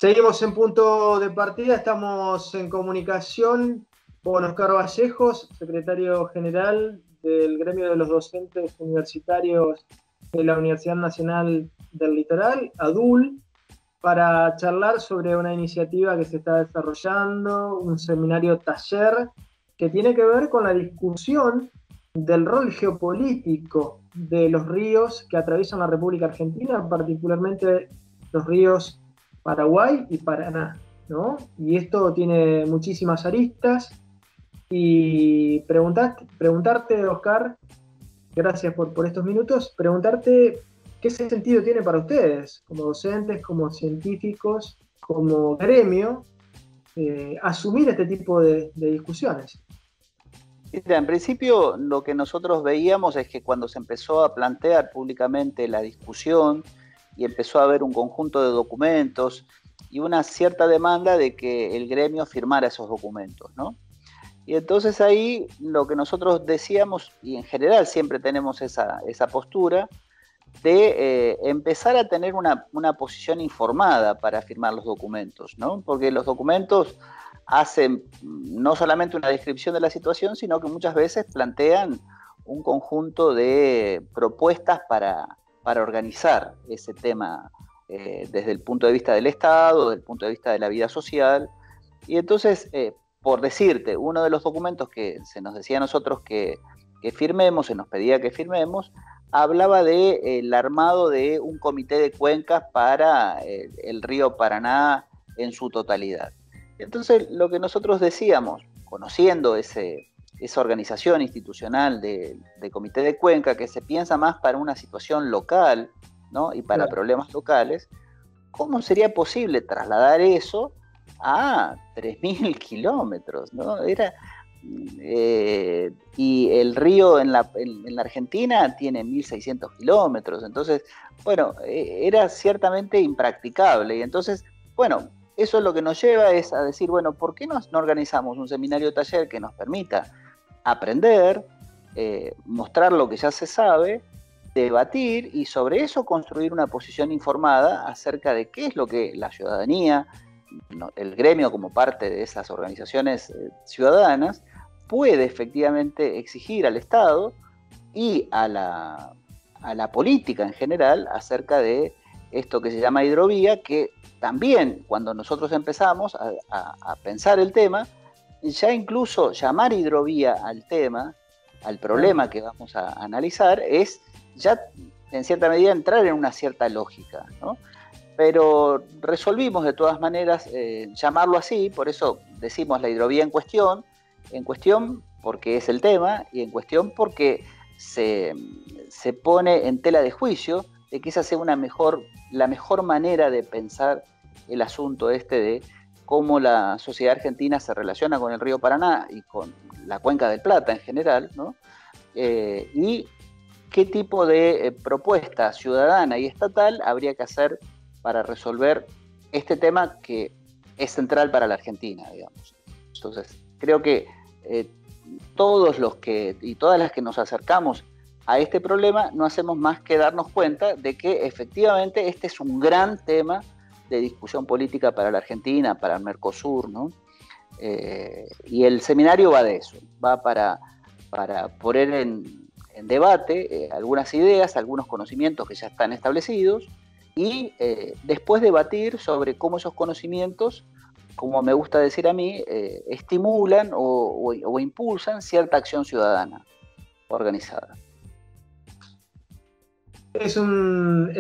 Seguimos en punto de partida, estamos en comunicación con Oscar Vallejos, secretario general del Gremio de los Docentes Universitarios de la Universidad Nacional del Litoral, ADUL, para charlar sobre una iniciativa que se está desarrollando, un seminario taller que tiene que ver con la discusión del rol geopolítico de los ríos que atraviesan la República Argentina, particularmente los ríos Paraguay y Paraná, ¿no? Y esto tiene muchísimas aristas. Y preguntarte, Oscar, gracias por estos minutos, preguntarte qué sentido tiene para ustedes, como docentes, como científicos, como gremio, asumir este tipo de discusiones. Mira, en principio lo que nosotros veíamos es que cuando se empezó a plantear públicamente la discusión y empezó a haber un conjunto de documentos y una cierta demanda de que el gremio firmara esos documentos, ¿no? Y entonces ahí lo que nosotros decíamos, y en general siempre tenemos esa postura, de empezar a tener una posición informada para firmar los documentos, ¿no? Porque los documentos hacen no solamente una descripción de la situación, sino que muchas veces plantean un conjunto de propuestas para organizar ese tema desde el punto de vista del Estado, desde el punto de vista de la vida social. Y entonces, por decirte, uno de los documentos que se nos decía a nosotros que firmemos, se nos pedía que firmemos, hablaba del armado de un comité de cuencas para el río Paraná en su totalidad. Entonces, lo que nosotros decíamos, conociendo esa organización institucional de comité de cuenca, que se piensa más para una situación local, ¿no? Y para problemas locales, ¿cómo sería posible trasladar eso a 3.000 kilómetros, ¿no? Y el río en la Argentina tiene 1.600 kilómetros, entonces, bueno, era ciertamente impracticable. Y entonces, bueno, eso es lo que nos lleva es a decir, bueno, ¿por qué no organizamos un seminario taller que nos permita aprender, mostrar lo que ya se sabe, debatir y sobre eso construir una posición informada acerca de qué es lo que la ciudadanía, el gremio como parte de esas organizaciones ciudadanas, puede efectivamente exigir al Estado y a la política en general acerca de esto que se llama hidrovía, que también cuando nosotros empezamos a pensar el tema, ya incluso llamar hidrovía al tema, al problema que vamos a analizar, es ya en cierta medida entrar en una cierta lógica, ¿no? Pero resolvimos de todas maneras llamarlo así, por eso decimos la hidrovía en cuestión porque es el tema, y en cuestión porque se pone en tela de juicio de que esa sea la mejor manera de pensar el asunto de cómo la sociedad argentina se relaciona con el río Paraná y con la cuenca del Plata en general, ¿no? Y qué tipo de propuesta ciudadana y estatal habría que hacer para resolver este tema que es central para la Argentina, digamos. Entonces, creo que todos los que y todas las que nos acercamos a este problema no hacemos más que darnos cuenta de que efectivamente este es un gran tema de discusión política para la Argentina, para el Mercosur, ¿no? Y el seminario va de eso, va para poner en debate algunas ideas, algunos conocimientos que ya están establecidos y después debatir sobre cómo esos conocimientos, como me gusta decir a mí, estimulan o impulsan cierta acción ciudadana organizada. Es un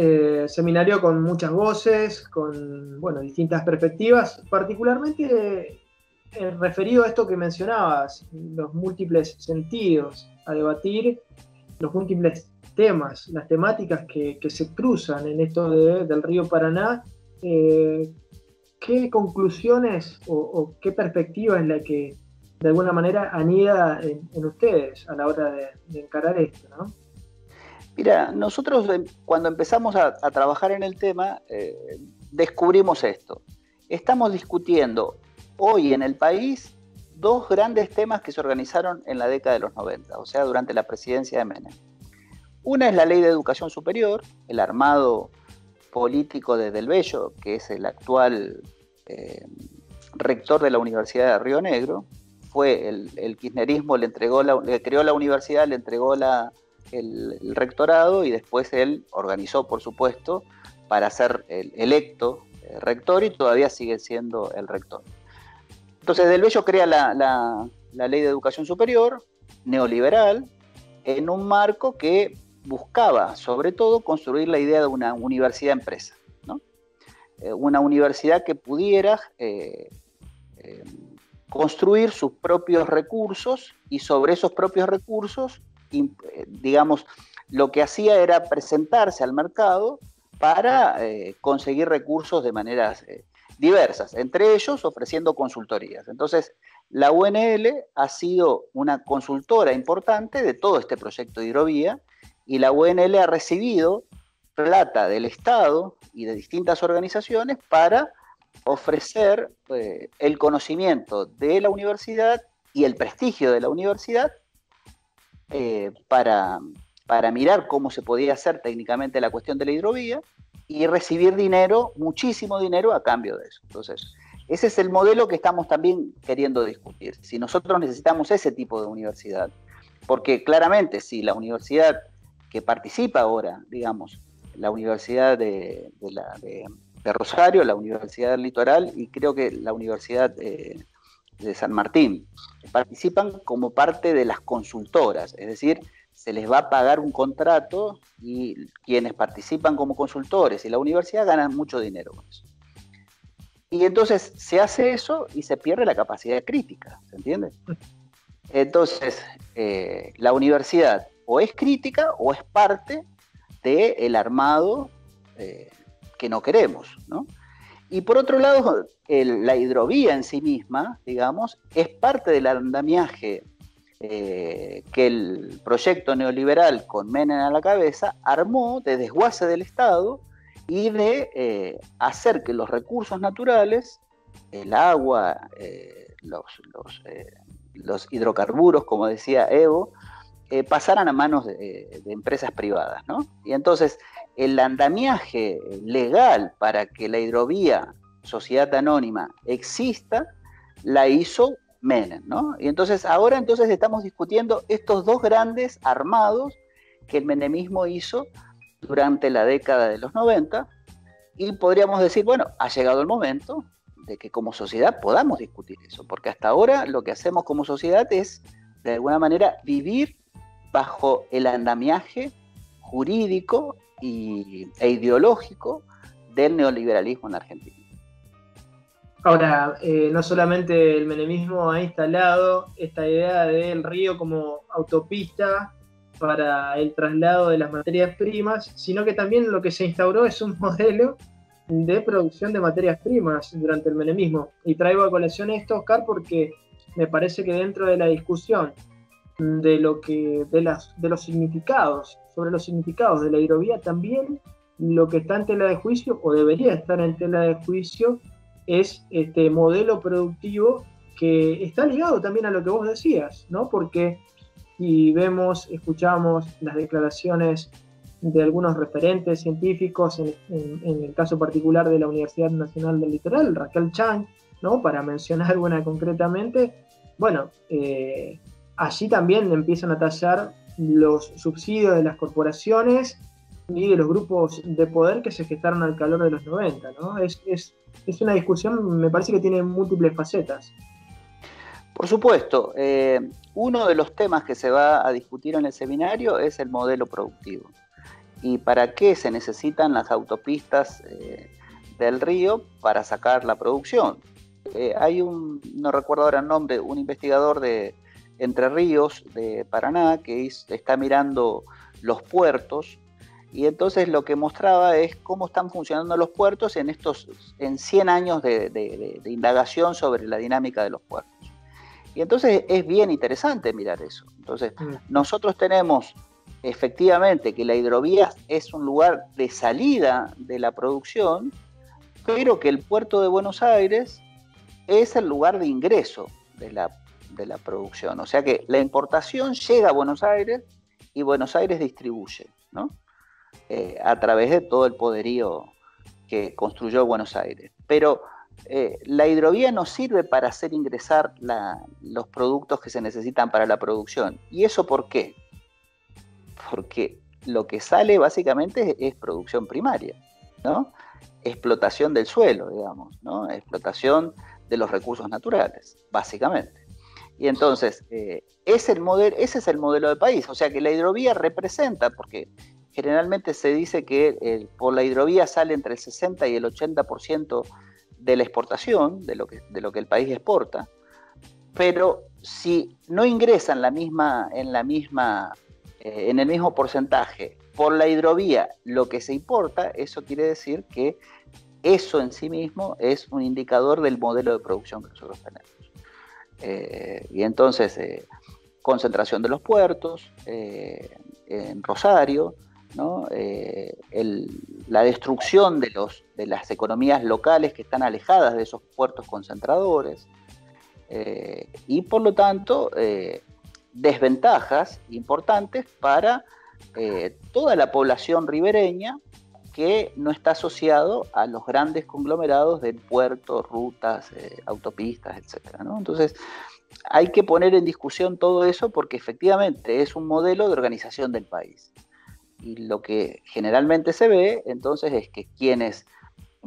seminario con muchas voces, con distintas perspectivas, particularmente referido a esto que mencionabas, los múltiples sentidos a debatir, los múltiples temas, las temáticas que se cruzan en esto del río Paraná. ¿Qué conclusiones o qué perspectiva es la que de alguna manera anida en ustedes a la hora de encarar esto, ¿no? Mira, nosotros cuando empezamos a trabajar en el tema, descubrimos esto. Estamos discutiendo hoy en el país dos grandes temas que se organizaron en la década de los 90, o sea, durante la presidencia de Menem. Una es la Ley de Educación Superior, el armado político de Del Bello, que es el actual rector de la Universidad de Río Negro. Fue el kirchnerismo, le creó la universidad, le entregó el rectorado, y después él organizó, por supuesto, para ser electo rector, y todavía sigue siendo el rector. Entonces Del Bello crea la Ley de Educación Superior, neoliberal, en un marco que buscaba, sobre todo, construir la idea de una universidad empresa, ¿no? Una universidad que pudiera construir sus propios recursos, y sobre esos propios recursos, digamos, lo que hacía era presentarse al mercado para conseguir recursos de maneras diversas, entre ellos ofreciendo consultorías. Entonces, la UNL ha sido una consultora importante de todo este proyecto de hidrovía, y la UNL ha recibido plata del Estado y de distintas organizaciones para ofrecer el conocimiento de la universidad y el prestigio de la universidad para mirar cómo se podía hacer técnicamente la cuestión de la hidrovía, y recibir dinero, muchísimo dinero a cambio de eso. Entonces, ese es el modelo que estamos también queriendo discutir. Si nosotros necesitamos ese tipo de universidad, porque claramente si la universidad que participa ahora, digamos, la Universidad de Rosario, la Universidad del Litoral, y creo que la Universidad de San Martín, participan como parte de las consultoras, es decir, se les va a pagar un contrato, y quienes participan como consultores y la universidad ganan mucho dinero con eso. Y entonces se hace eso y se pierde la capacidad crítica, ¿se entiende? Entonces, la universidad o es crítica o es parte del armado que no queremos, ¿no? Y por otro lado, la hidrovía en sí misma, digamos, es parte del andamiaje que el proyecto neoliberal, con Menem a la cabeza, armó de desguace del Estado y de hacer que los recursos naturales, el agua, los hidrocarburos, como decía Evo, pasaran a manos de empresas privadas, ¿no? Y entonces el andamiaje legal para que la hidrovía, sociedad anónima, exista, la hizo Menem, ¿no? Y entonces ahora estamos discutiendo estos dos grandes armados que el menemismo hizo durante la década de los 90, y podríamos decir, bueno, ha llegado el momento de que como sociedad podamos discutir eso, porque hasta ahora lo que hacemos como sociedad es, de alguna manera, vivir bajo el andamiaje jurídico e ideológico del neoliberalismo en la Argentina. Ahora, no solamente el menemismo ha instalado esta idea del río como autopista para el traslado de las materias primas, sino que también lo que se instauró es un modelo de producción de materias primas durante el menemismo. Y traigo a colación esto, Oscar, porque me parece que dentro de la discusión de los significados, sobre los significados de la hidrovía, también lo que está en tela de juicio, o debería estar en tela de juicio, es este modelo productivo que está ligado también a lo que vos decías, ¿no? Porque si escuchamos las declaraciones de algunos referentes científicos, en el caso particular de la Universidad Nacional del Litoral, Raquel Chang, ¿no? Para mencionar una concretamente, bueno, allí también empiezan a tallar los subsidios de las corporaciones y de los grupos de poder que se gestaron al calor de los 90, ¿no? Es una discusión, me parece que tiene múltiples facetas. Por supuesto, uno de los temas que se va a discutir en el seminario es el modelo productivo. ¿Y para qué se necesitan las autopistas del río? Para sacar la producción. Hay no recuerdo ahora el nombre, un investigador de Entre Ríos, de Paraná, que está mirando los puertos, y entonces lo que mostraba es cómo están funcionando los puertos en 100 años de indagación sobre la dinámica de los puertos. Y entonces es bien interesante mirar eso. Entonces, nosotros tenemos efectivamente que la hidrovía es un lugar de salida de la producción, pero que el puerto de Buenos Aires es el lugar de ingreso de la producción. O sea que la importación llega a Buenos Aires y Buenos Aires distribuye, ¿no? A través de todo el poderío que construyó Buenos Aires. Pero la hidrovía no sirve para hacer ingresar los productos que se necesitan para la producción. ¿Y eso por qué? Porque lo que sale básicamente es producción primaria, ¿no? Explotación del suelo, digamos, ¿no? Explotación de los recursos naturales, básicamente. Y entonces, ese es el modelo de país. O sea que la hidrovía representa, porque generalmente se dice que por la hidrovía sale entre el 60 y el 80% de la exportación, de lo que el país exporta, pero si no ingresan en el mismo porcentaje por la hidrovía lo que se importa, eso quiere decir que eso en sí mismo es un indicador del modelo de producción que nosotros tenemos. Y entonces, concentración de los puertos, en Rosario, ¿no? La destrucción de las economías locales que están alejadas de esos puertos concentradores, y por lo tanto desventajas importantes para toda la población ribereña que no está asociado a los grandes conglomerados de puertos, rutas, autopistas, etcétera, ¿no? Entonces, hay que poner en discusión todo eso porque efectivamente es un modelo de organización del país. Y lo que generalmente se ve, entonces, es que quienes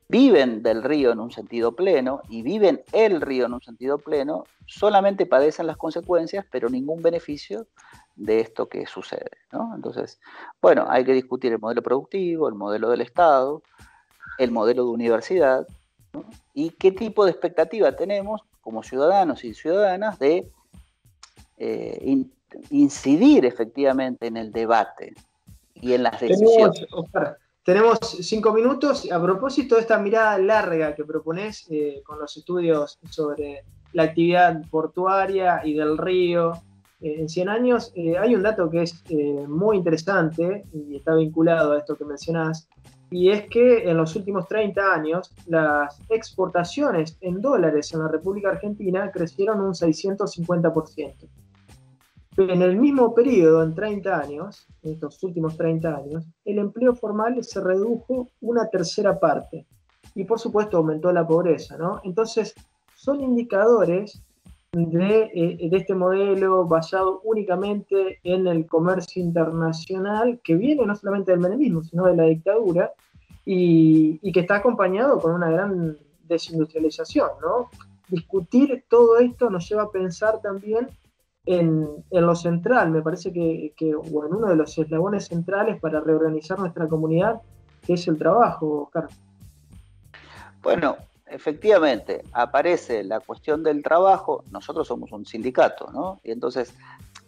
viven del río en un sentido pleno y viven el río en un sentido pleno, solamente padecen las consecuencias, pero ningún beneficio de esto que sucede, ¿no? Entonces, bueno, hay que discutir el modelo productivo, el modelo del Estado, el modelo de universidad, ¿no? Y qué tipo de expectativa tenemos como ciudadanos y ciudadanas de incidir efectivamente en el debate y en las decisiones. Tenemos 5 minutos. A propósito de esta mirada larga que propones con los estudios sobre la actividad portuaria y del río en 100 años, hay un dato que es muy interesante y está vinculado a esto que mencionás, y es que en los últimos 30 años las exportaciones en dólares en la República Argentina crecieron un 650%. En el mismo periodo, en 30 años, en estos últimos 30 años, el empleo formal se redujo una tercera parte y por supuesto aumentó la pobreza, ¿no? Entonces, son indicadores de este modelo basado únicamente en el comercio internacional que viene no solamente del menemismo, sino de la dictadura y que está acompañado con una gran desindustrialización, ¿no? Discutir todo esto nos lleva a pensar también en lo central, me parece que o en uno de los eslabones centrales para reorganizar nuestra comunidad, que es el trabajo, Oscar. Bueno, efectivamente, aparece la cuestión del trabajo. Nosotros somos un sindicato, ¿no? Y entonces,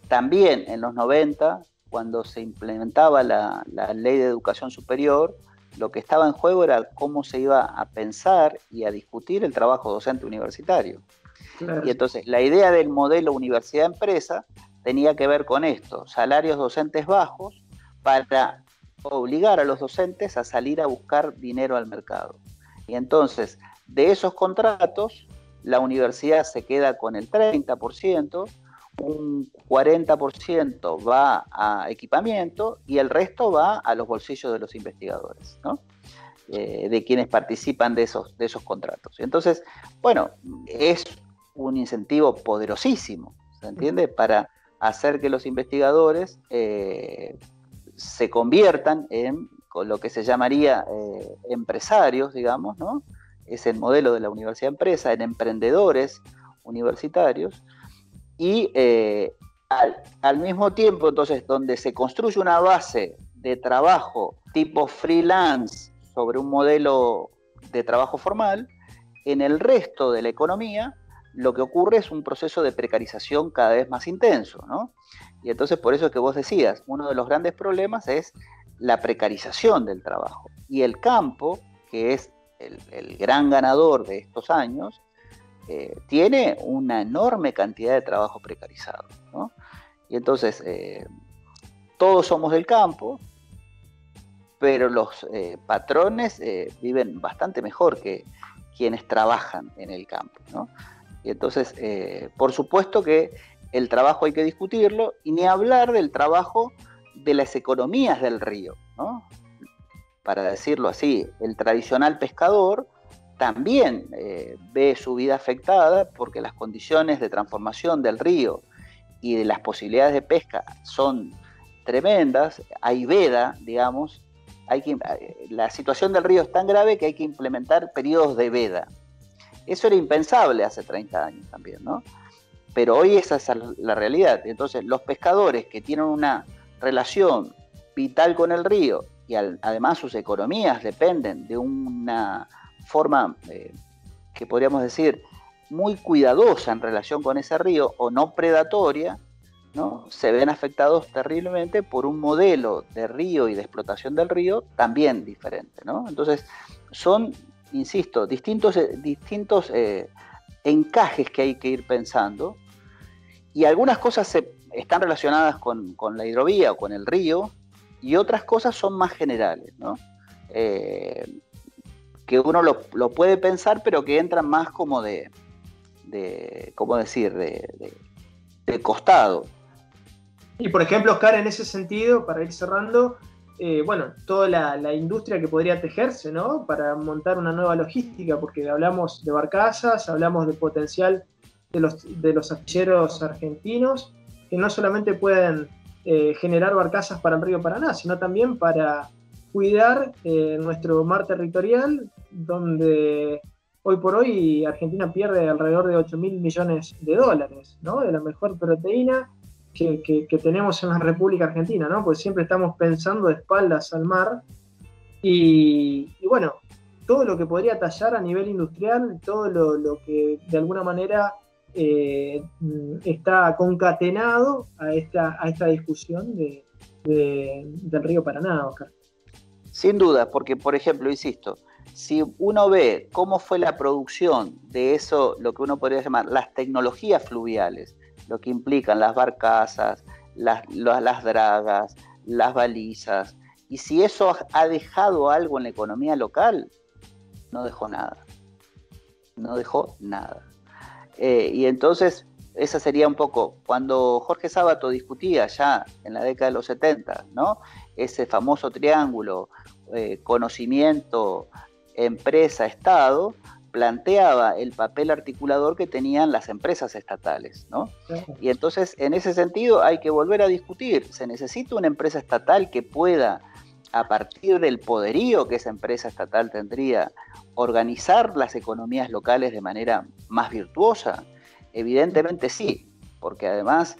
también en los 90, cuando se implementaba la ley de educación superior, lo que estaba en juego era cómo se iba a pensar y a discutir el trabajo docente universitario. Claro. Y entonces la idea del modelo universidad-empresa tenía que ver con esto, salarios docentes bajos para obligar a los docentes a salir a buscar dinero al mercado. Y entonces, de esos contratos, la universidad se queda con el 30%, un 40% va a equipamiento y el resto va a los bolsillos de los investigadores, ¿no? De quienes participan de esos contratos. Entonces, bueno, es un incentivo poderosísimo, ¿se entiende? Para hacer que los investigadores se conviertan en lo que se llamaría empresarios, digamos, ¿no? Es el modelo de la universidad empresa, en emprendedores universitarios, y al mismo tiempo, entonces, donde se construye una base de trabajo tipo freelance sobre un modelo de trabajo formal, en el resto de la economía lo que ocurre es un proceso de precarización cada vez más intenso, ¿no? Y entonces por eso es que vos decías, uno de los grandes problemas es la precarización del trabajo. Y el campo, que es el gran ganador de estos años, tiene una enorme cantidad de trabajo precarizado, ¿no? Y entonces todos somos del campo, pero los patrones viven bastante mejor que quienes trabajan en el campo, ¿no? Y entonces, por supuesto que el trabajo hay que discutirlo, y ni hablar del trabajo de las economías del río, ¿no? para decirlo así, el tradicional pescador también ve su vida afectada porque las condiciones de transformación del río y de las posibilidades de pesca son tremendas, hay veda, digamos, la situación del río es tan grave que hay que implementar periodos de veda. Eso era impensable hace 30 años también, ¿no? Pero hoy esa es la realidad. Entonces, los pescadores que tienen una relación vital con el río y además sus economías dependen de una forma que podríamos decir muy cuidadosa en relación con ese río o no predatoria, ¿no? Se ven afectados terriblemente por un modelo de río y de explotación del río también diferente, ¿no? Entonces, son, insisto, distintos encajes que hay que ir pensando, y algunas cosas están relacionadas con la hidrovía o con el río, y otras cosas son más generales, ¿no? Que uno lo puede pensar, pero que entran más como ¿cómo decir?, de costado. Y por ejemplo, Oscar, en ese sentido, para ir cerrando, bueno, toda la industria que podría tejerse, ¿no? Para montar una nueva logística, porque hablamos de barcazas, hablamos del potencial de los astilleros argentinos, que no solamente pueden generar barcazas para el río Paraná, sino también para cuidar nuestro mar territorial, donde hoy por hoy Argentina pierde alrededor de 8.000 millones de dólares, ¿no? De la mejor proteína que tenemos en la República Argentina, ¿no? Pues siempre estamos pensando de espaldas al mar y bueno, todo lo que podría tallar a nivel industrial, todo lo que de alguna manera está concatenado a esta discusión del río Paraná, Oscar. Sin duda, porque por ejemplo, insisto, si uno ve cómo fue la producción de eso, lo que uno podría llamar las tecnologías fluviales, lo que implican las barcazas, las dragas, las balizas, y si eso ha dejado algo en la economía local, no dejó nada. No dejó nada. Y entonces, esa sería un poco, cuando Jorge Sábato discutía ya en la década de los 70, ¿no? Ese famoso triángulo, conocimiento, empresa, Estado, planteaba el papel articulador que tenían las empresas estatales, ¿no? Y entonces, en ese sentido, hay que volver a discutir. Se necesita una empresa estatal que pueda, a partir del poderío que esa empresa estatal tendría, organizar las economías locales de manera más virtuosa. Evidentemente sí, porque además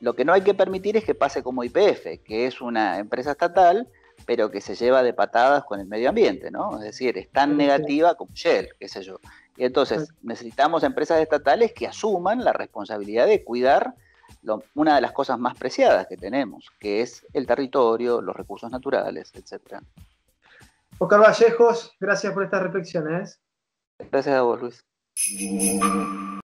lo que no hay que permitir es que pase como YPF, que es una empresa estatal, pero que se lleva de patadas con el medio ambiente, ¿no? Es decir, es tan negativa como Shell, qué sé yo. Y entonces necesitamos empresas estatales que asuman la responsabilidad de cuidar una de las cosas más preciadas que tenemos, que es el territorio, los recursos naturales, etc. Oscar Vallejos, gracias por estas reflexiones. Gracias a vos, Luis.